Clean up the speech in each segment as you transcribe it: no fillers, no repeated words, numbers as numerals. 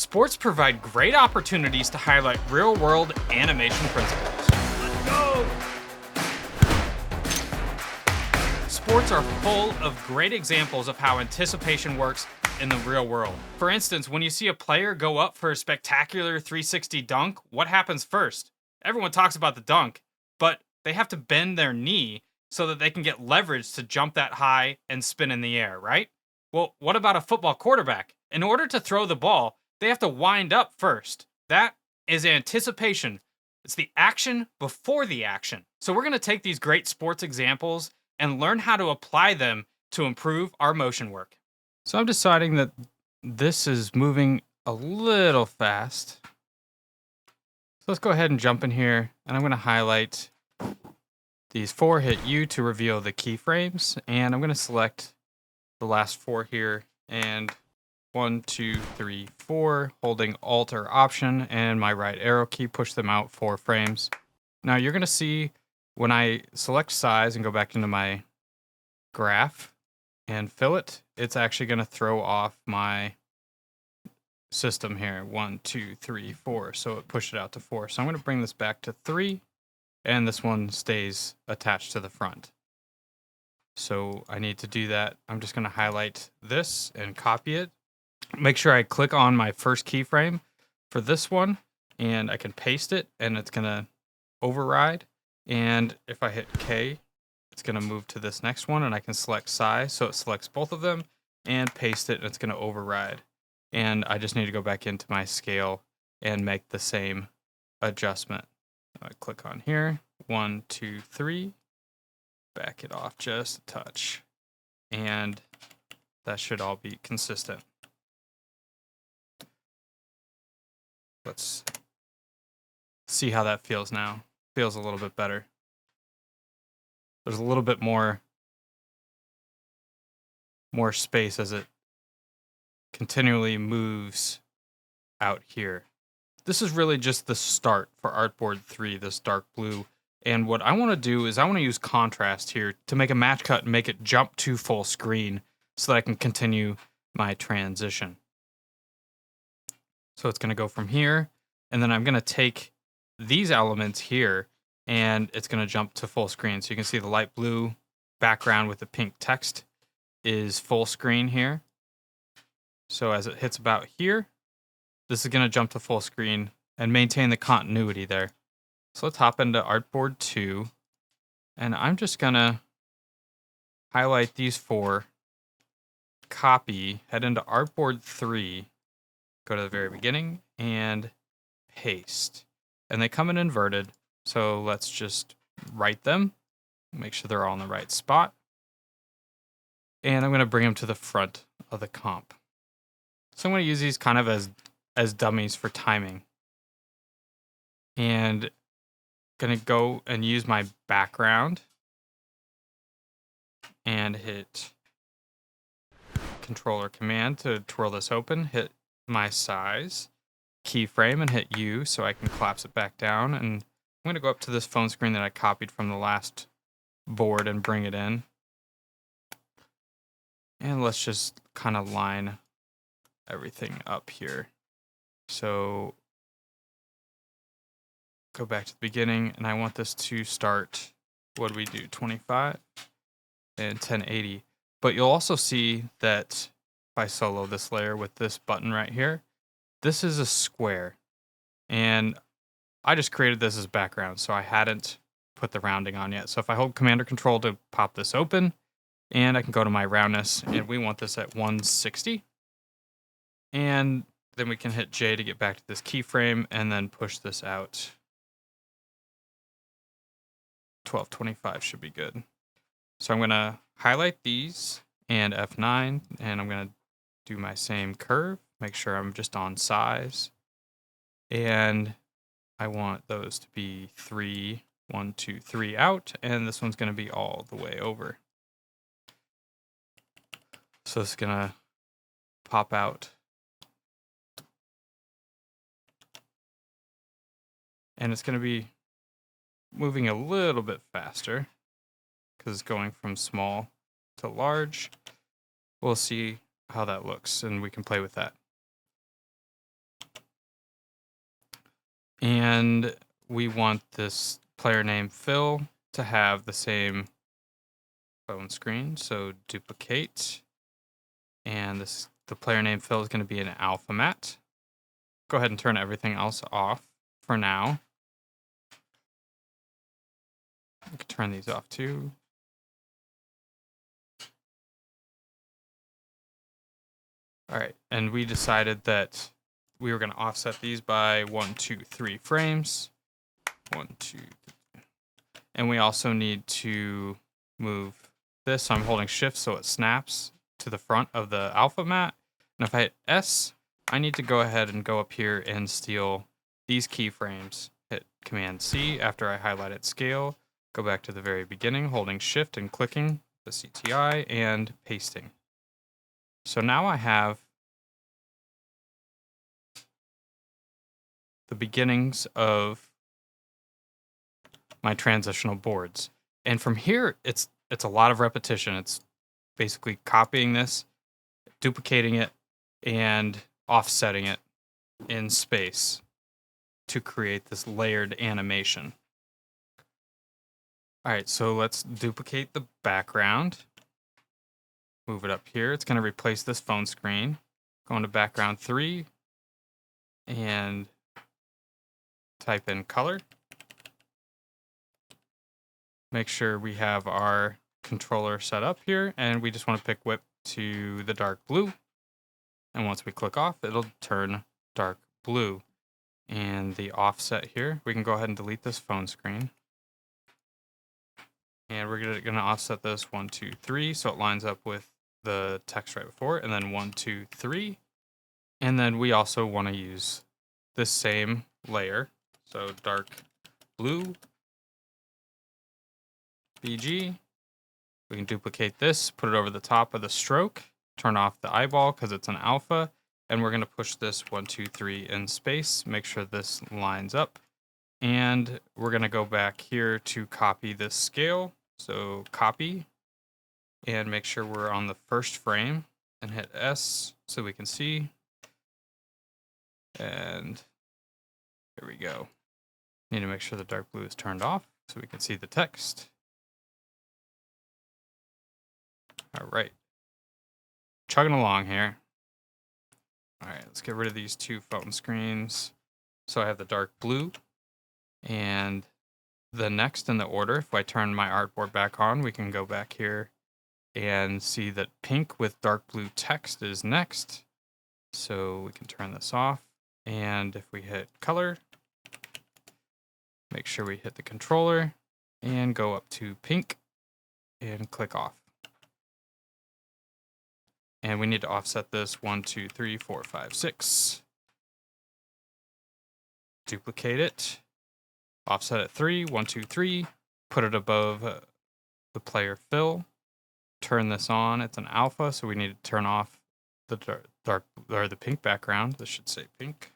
Sports provide great opportunities to highlight real-world animation principles. Let's go! Sports are full of great examples of how anticipation works in the real world. For instance, when you see a player go up for a spectacular 360 dunk, what happens first? Everyone talks about the dunk, but they have to bend their knee so that they can get leverage to jump that high and spin in the air, right? Well, what about a football quarterback? In order to throw the ball, they have to wind up first. That is anticipation. It's the action before the action. So we're going to take these great sports examples and learn how to apply them to improve our motion work. So I'm deciding that this is moving a little fast. So let's go ahead and jump in here, and I'm going to highlight these 4, hit U to reveal the keyframes, and I'm going to select the last 4 here, and 1, 2, 3, 4, holding Alt or Option and my right arrow key, push them out 4 frames. Now you're going to see when I select size and go back into my graph and fill it, it's actually going to throw off my system here. 1, 2, 3, 4. So it pushed it out to 4. So I'm going to bring this back to 3, and this one stays attached to the front. So I need to do that. I'm just going to highlight this and copy it. Make sure I click on my first keyframe for this one, and I can paste it, and it's going to override. And if I hit K, it's going to move to this next one, and I can select size, so it selects both of them, and paste it, and it's going to override. And I just need to go back into my scale and make the same adjustment. I click on here, 1, 2, 3, back it off just a touch, and that should all be consistent. Let's see how that feels now. Feels a little bit better. There's a little bit more space as it continually moves out here. This is really just the start for Artboard 3, this dark blue. And what I want to do is I want to use contrast here to make a match cut and make it jump to full screen so that I can continue my transition. So it's going to go from here, and then I'm going to take these elements here, and it's going to jump to full screen. So you can see the light blue background with the pink text is full screen here. So as it hits about here, this is going to jump to full screen and maintain the continuity there. So let's hop into Artboard 2, and I'm just going to highlight these 4, copy, head into Artboard 3, go to the very beginning, and paste. And they come in inverted, so let's just write them, make sure they're all in the right spot. And I'm going to bring them to the front of the comp. So I'm going to use these kind of as dummies for timing. And going to go and use my background and hit Control or Command to twirl this open, hit my size, keyframe, and hit U so I can collapse it back down. And I'm going to go up to this phone screen that I copied from the last board and bring it in. And let's just kind of line everything up here. So go back to the beginning, and I want this to start, what do we do, 25 and 1080. But you'll also see that if I solo this layer with this button right here, this is a square. And I just created this as background, so I hadn't put the rounding on yet. So if I hold Command or Control to pop this open, and I can go to my roundness, and we want this at 160. And then we can hit J to get back to this keyframe, and then push this out. 1225 should be good. So I'm going to highlight these and F9, and I'm going to do my same curve. Make sure I'm just on size. And I want those to be 3, 1, 2, 3 out, and this one's going to be all the way over. So it's going to pop out. And it's going to be moving a little bit faster because it's going from small to large. We'll see how that looks, and we can play with that. And we want this player name Phil to have the same phone screen. So duplicate. And the player name Phil is going to be an alpha matte. Go ahead and turn everything else off for now. We can turn these off too. All right, and we decided that we were going to offset these by 1, 2, 3 frames. 1, 2, 3. And we also need to move this. So I'm holding shift so it snaps to the front of the alpha matte. And if I hit S, I need to go ahead and go up here and steal these keyframes. Hit Command C after I highlighted scale. Go back to the very beginning, holding shift and clicking the CTI and pasting. So now I have the beginnings of my transitional boards. And from here, it's a lot of repetition. It's basically copying this, duplicating it, and offsetting it in space to create this layered animation. All right, so let's duplicate the background. Move it up here. It's going to replace this phone screen. Go into background 3 and type in color. Make sure we have our controller set up here, and we just want to pick whip to the dark blue. And once we click off, it'll turn dark blue. And the offset here, we can go ahead and delete this phone screen. And we're going to offset this 1, 2, 3, so it lines up with the text right before, and then 1, 2, 3. And then we also want to use this same layer, so dark blue, BG. We can duplicate this, put it over the top of the stroke, turn off the eyeball because it's an alpha, and we're going to push this 1, 2, 3 in space, make sure this lines up. And we're going to go back here to copy this scale. So copy, and make sure we're on the first frame, and hit S so we can see. And here we go. Need to make sure the dark blue is turned off so we can see the text. All right. Chugging along here. All right, let's get rid of these 2 phone screens. So I have the dark blue, and the next in the order, if I turn my artboard back on, we can go back here and see that pink with dark blue text is next. So we can turn this off. And if we hit color, make sure we hit the controller and go up to pink and click off. And we need to offset this 1, 2, 3, 4, 5, 6. Duplicate it. Offset it 3, 1, 2, 3. Put it above the player fill. Turn this on. It's an alpha, so we need to turn off the dark or the pink background. This should say pink.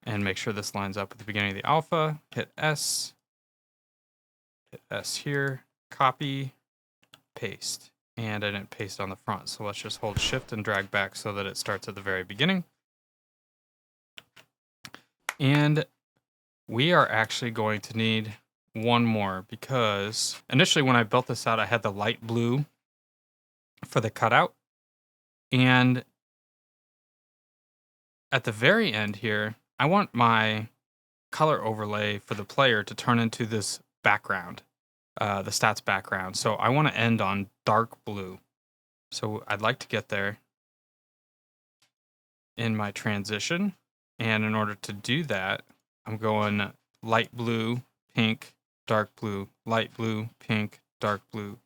And make sure this lines up at the beginning of the alpha. Hit S. Hit S here. Copy. Paste. And I didn't paste on the front, so let's just hold shift and drag back so that it starts at the very beginning. And we are actually going to need one more, because initially when I built this out, I had the light blue for the cutout. And at the very end here, I want my color overlay for the player to turn into this background, the stats background. So I want to end on dark blue. So I'd like to get there in my transition. And in order to do that, I'm going light blue, pink, dark blue, light blue, pink, dark blue.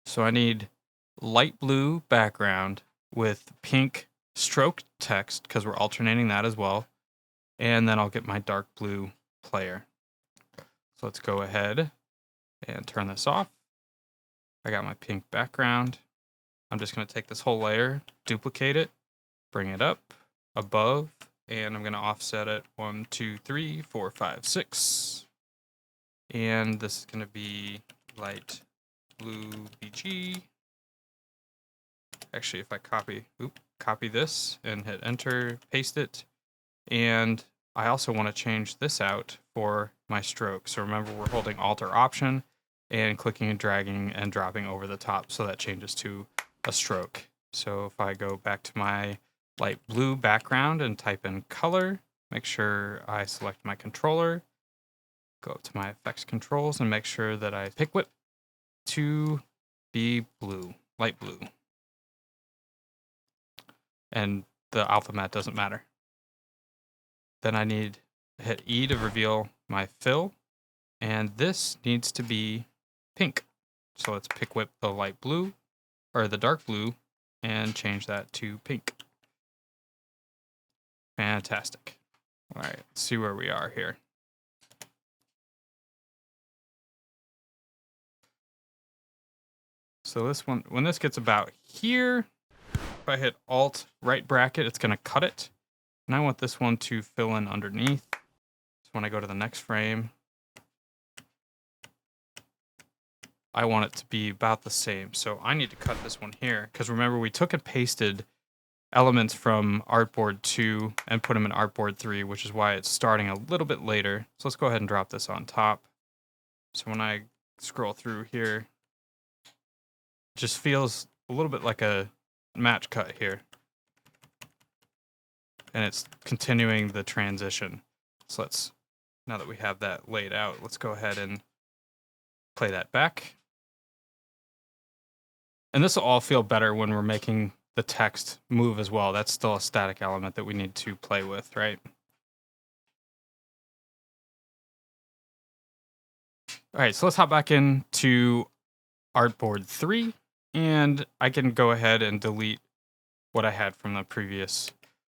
So I need light blue background with pink stroke text, because we're alternating that as well. And then I'll get my dark blue player. So let's go ahead and turn this off. I got my pink background. I'm just going to take this whole layer, duplicate it, bring it up above, and I'm going to offset it 1, 2, 3, 4, 5, 6. And this is going to be light blue BG. Actually, if I copy this and hit enter, paste it. And I also want to change this out for my stroke. So remember, we're holding Alt or Option and clicking and dragging and dropping over the top. So that changes to a stroke. So if I go back to my light blue background and type in color, make sure I select my controller, go up to my effects controls and make sure that I pick whip to be blue, light blue. And the alpha matte doesn't matter. Then I need to hit E to reveal my fill, and this needs to be pink. So let's pick whip the light blue, or the dark blue, and change that to pink. Fantastic. All right, let's see where we are here. So this one, when this gets about here, if I hit Alt right bracket, it's gonna cut it. And I want this one to fill in underneath. So when I go to the next frame, I want it to be about the same. So I need to cut this one here, because remember we took and pasted elements from Artboard 2 and put them in Artboard 3, which is why it's starting a little bit later. So let's go ahead and drop this on top. So when I scroll through here, it just feels a little bit like a match cut here. And it's continuing the transition. So let's, now that we have that laid out, let's go ahead and play that back. And this will all feel better when we're making the text move as well. That's still a static element that we need to play with, right? All right, so let's hop back into Artboard 3, and I can go ahead and delete what I had from the previous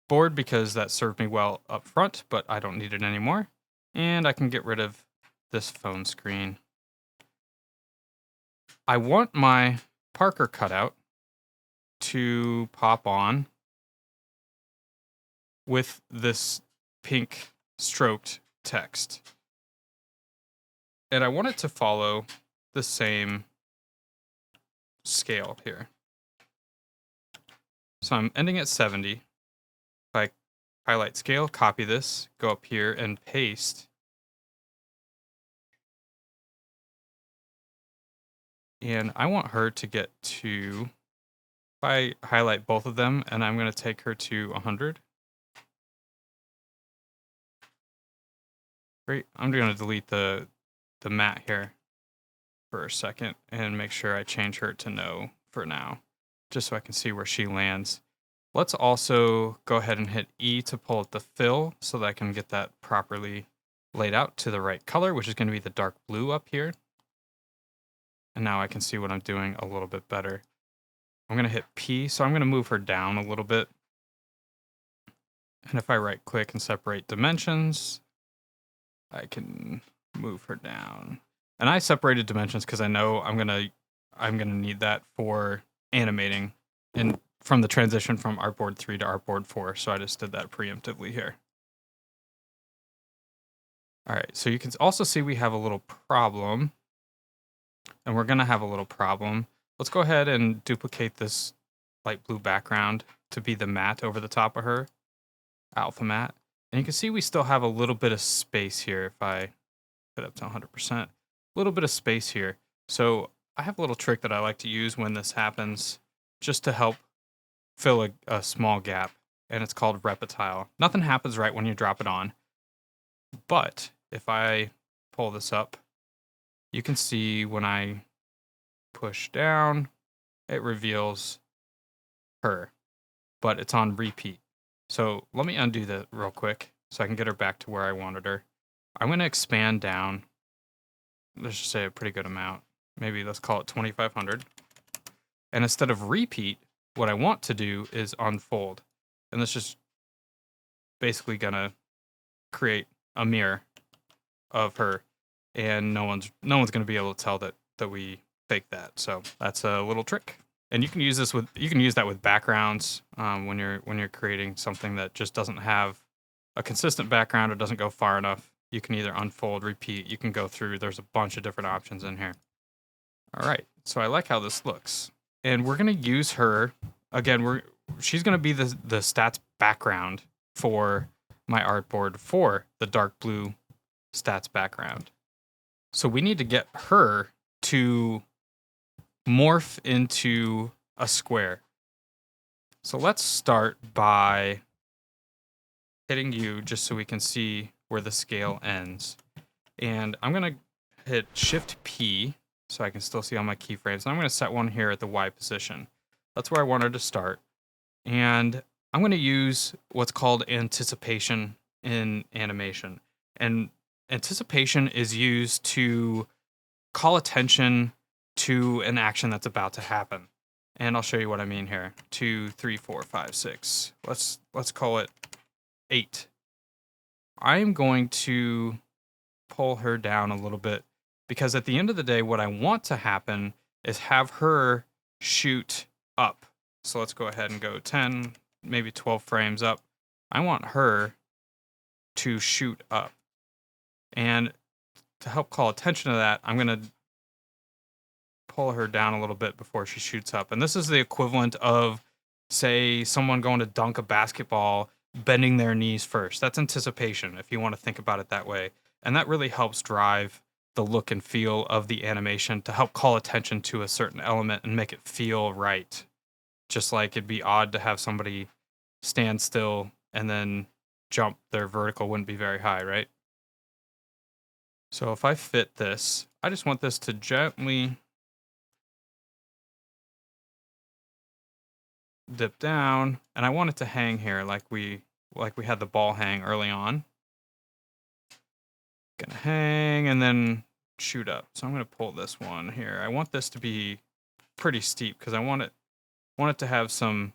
board because that served me well up front, but I don't need it anymore. And I can get rid of this phone screen. I want my Parker cutout to pop on with this pink stroked text. And I want it to follow the same scale here. So I'm ending at 70. If I highlight scale, copy this, go up here and paste. And I want her to get to, if I highlight both of them, and I'm going to take her to 100. Great. I'm going to delete the matte here for a second and make sure I change her to no for now, just so I can see where she lands. Let's also go ahead and hit E to pull up the fill so that I can get that properly laid out to the right color, which is going to be the dark blue up here. And now I can see what I'm doing a little bit better. I'm going to hit P, so I'm going to move her down a little bit. And if I right click and separate dimensions, I can move her down. And I separated dimensions because I know I'm gonna need that for animating and from the transition from Artboard 3 to Artboard 4. So I just did that preemptively here. All right, so you can also see we have a little problem. And we're gonna have a little problem. Let's go ahead and duplicate this light blue background to be the matte over the top of her, alpha matte. And you can see we still have a little bit of space here if I put it up to 100%. A little bit of space here. So I have a little trick that I like to use when this happens just to help fill a small gap, and it's called reptile. Nothing happens right when you drop it on, but if I pull this up, you can see when I push down, it reveals her, but it's on repeat. So let me undo that real quick so I can get her back to where I wanted her. I'm going to expand down, let's just say a pretty good amount. Maybe let's call it 2500. And instead of repeat, what I want to do is unfold. And this is basically going to create a mirror of her. And no one's going to be able to tell that we faked that. So that's a little trick. And you can use that with backgrounds when you're creating something that just doesn't have a consistent background or doesn't go far enough. You can either unfold, repeat, you can go through. There's a bunch of different options in here. All right, so I like how this looks. And we're gonna use her again, she's going to be the stats background for my artboard for the dark blue stats background. So we need to get her to morph into a square. So let's start by hitting U just so we can see where the scale ends. And I'm going to hit Shift P so I can still see all my keyframes. And I'm going to set one here at the Y position. That's where I want her to start. And I'm going to use what's called anticipation in animation. And anticipation is used to call attention to an action that's about to happen. And I'll show you what I mean here. 2, 3, 4, 5, 6. Let's call it 8. I'm going to pull her down a little bit because at the end of the day, what I want to happen is have her shoot up. So let's go ahead and go 10, maybe 12 frames up. I want her to shoot up. And to help call attention to that, I'm going to pull her down a little bit before she shoots up. And this is the equivalent of, say, someone going to dunk a basketball, bending their knees first. That's anticipation, if you want to think about it that way. And that really helps drive the look and feel of the animation to help call attention to a certain element and make it feel right. Just like it'd be odd to have somebody stand still and then jump, their vertical wouldn't be very high, right? So if I fit this, I just want this to gently dip down, and I want it to hang here like we had the ball hang early on. Gonna hang and then shoot up. So I'm gonna pull this one here. I want this to be pretty steep because I want it to have some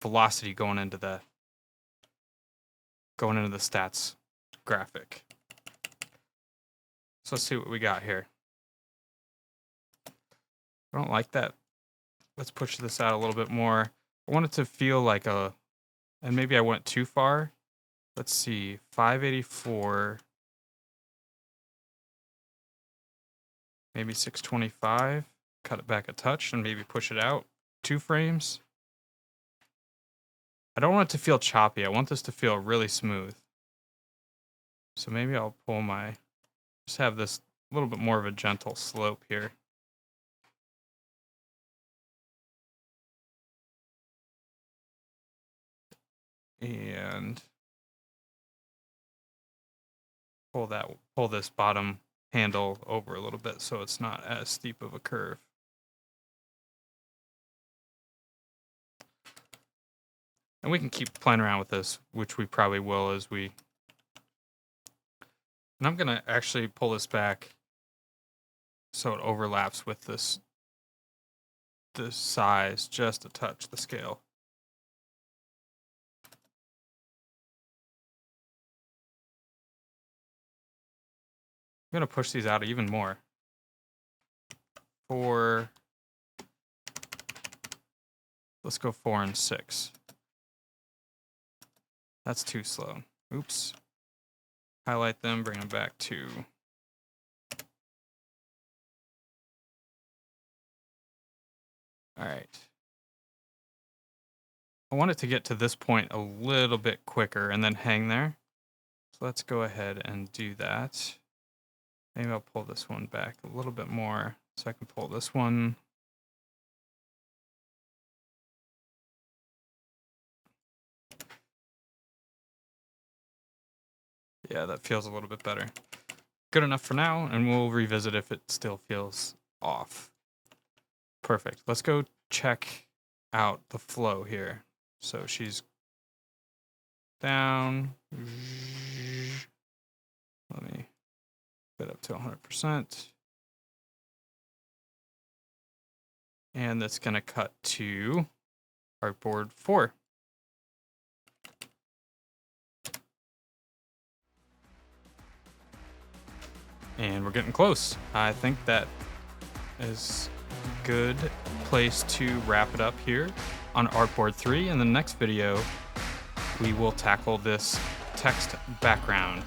velocity going into the stats graphic. So let's see what we got here. I don't like that. Let's push this out a little bit more. I want it to feel like and maybe I went too far. Let's see, 584, maybe 625. Cut it back a touch and maybe push it out 2 frames. I don't want it to feel choppy. I want this to feel really smooth. So maybe I'll just have this a little bit more of a gentle slope here. And pull this bottom handle over a little bit so it's not as steep of a curve. And we can keep playing around with this, which we probably will as we... And I'm gonna actually pull this back so it overlaps with this size just a touch, the scale. I'm gonna push these out even more. Let's go 4 and 6. That's too slow. Oops. Highlight them, bring them back to... All right. I want it to get to this point a little bit quicker and then hang there. So let's go ahead and do that. Maybe I'll pull this one back a little bit more so I can pull this one. Yeah, that feels a little bit better. Good enough for now, and we'll revisit if it still feels off. Perfect. Let's go check out the flow here. So she's down. Let me get up to 100%. And that's going to cut to artboard 4. And we're getting close. I think that is a good place to wrap it up here on Artboard 3. In the next video, we will tackle this text background.